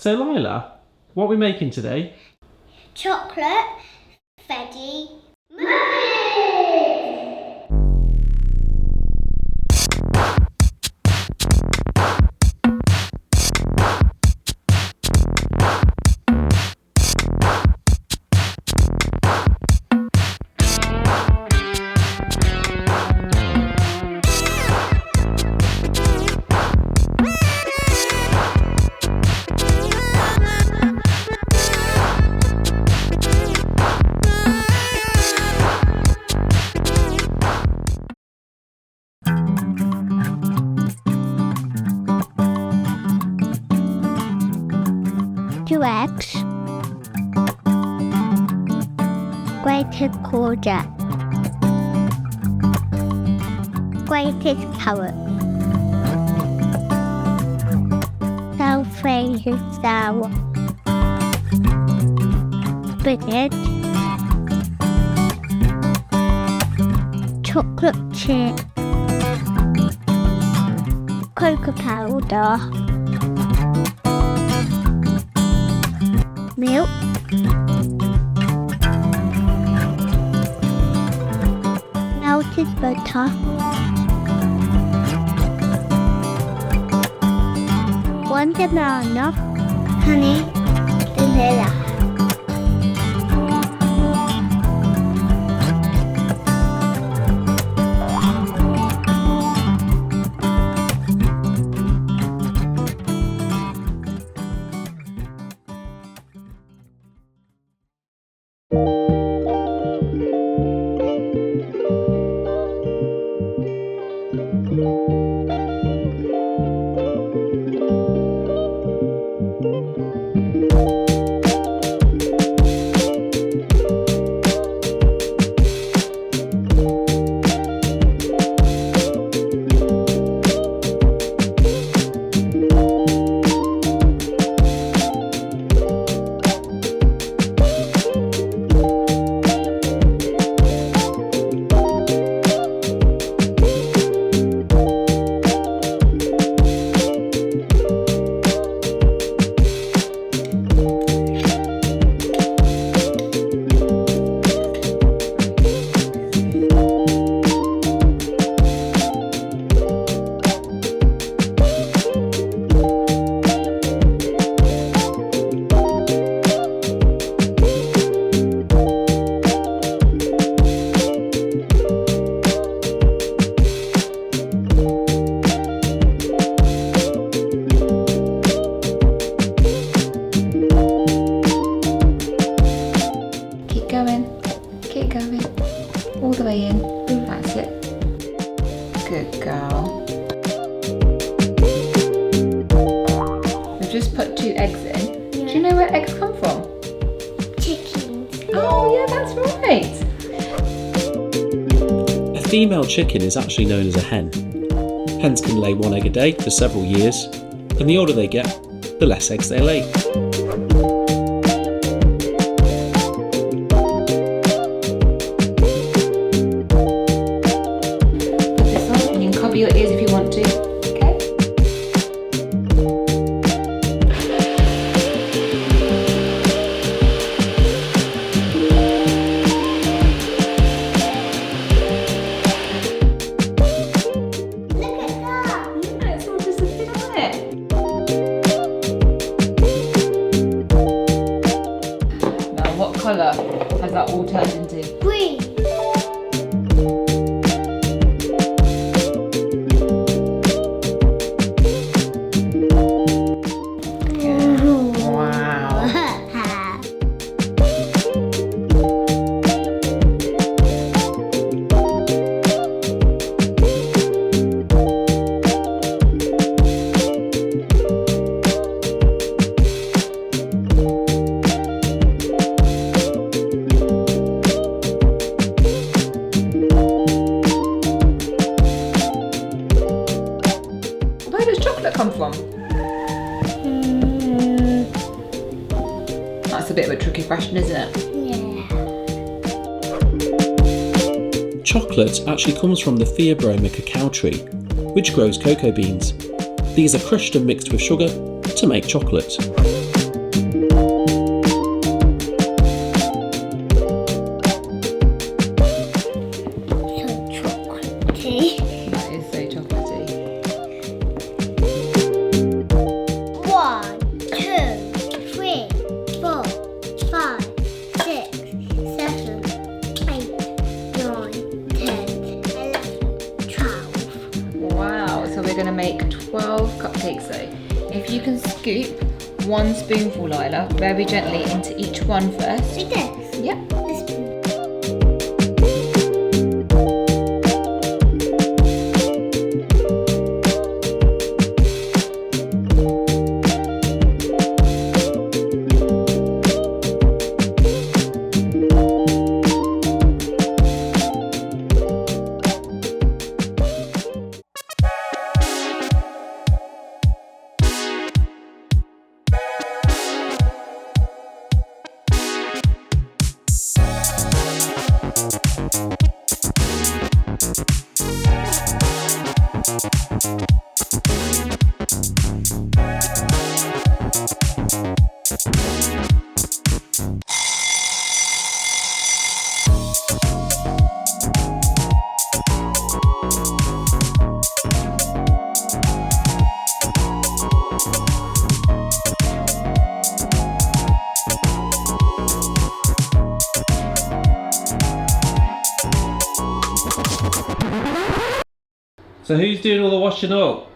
So Lyla, what are we making today? Chocolate veggie muffins. Two eggs, grated courgette, grated carrot, salted sour, spinach, chocolate chip, cocoa powder, milk, melted butter, one banana, honey, vanilla. Keep going, all the way in, that's it. Good girl. We've just put 2 eggs in. Do you know where eggs come from? Chickens. Oh yeah, that's right. A female chicken is actually known as a hen. Hens can lay 1 egg a day for several years, and the older they get, the less eggs they lay. Cover your ears if you want to, okay? Look at that. Yeah, it's all disappeared, hasn't it? Now, what colour has that all turned into? Green. Where does chocolate come from? That's a bit of a tricky question, isn't it? Yeah. Chocolate actually comes from the Theobroma cacao tree, which grows cocoa beans. These are crushed and mixed with sugar to make chocolate. we're going to make 12 cupcakes though. If you can scoop 1 spoonful, Lyla, very gently into each one first. Like this? Yep. This spoon. So who's doing all the washing up?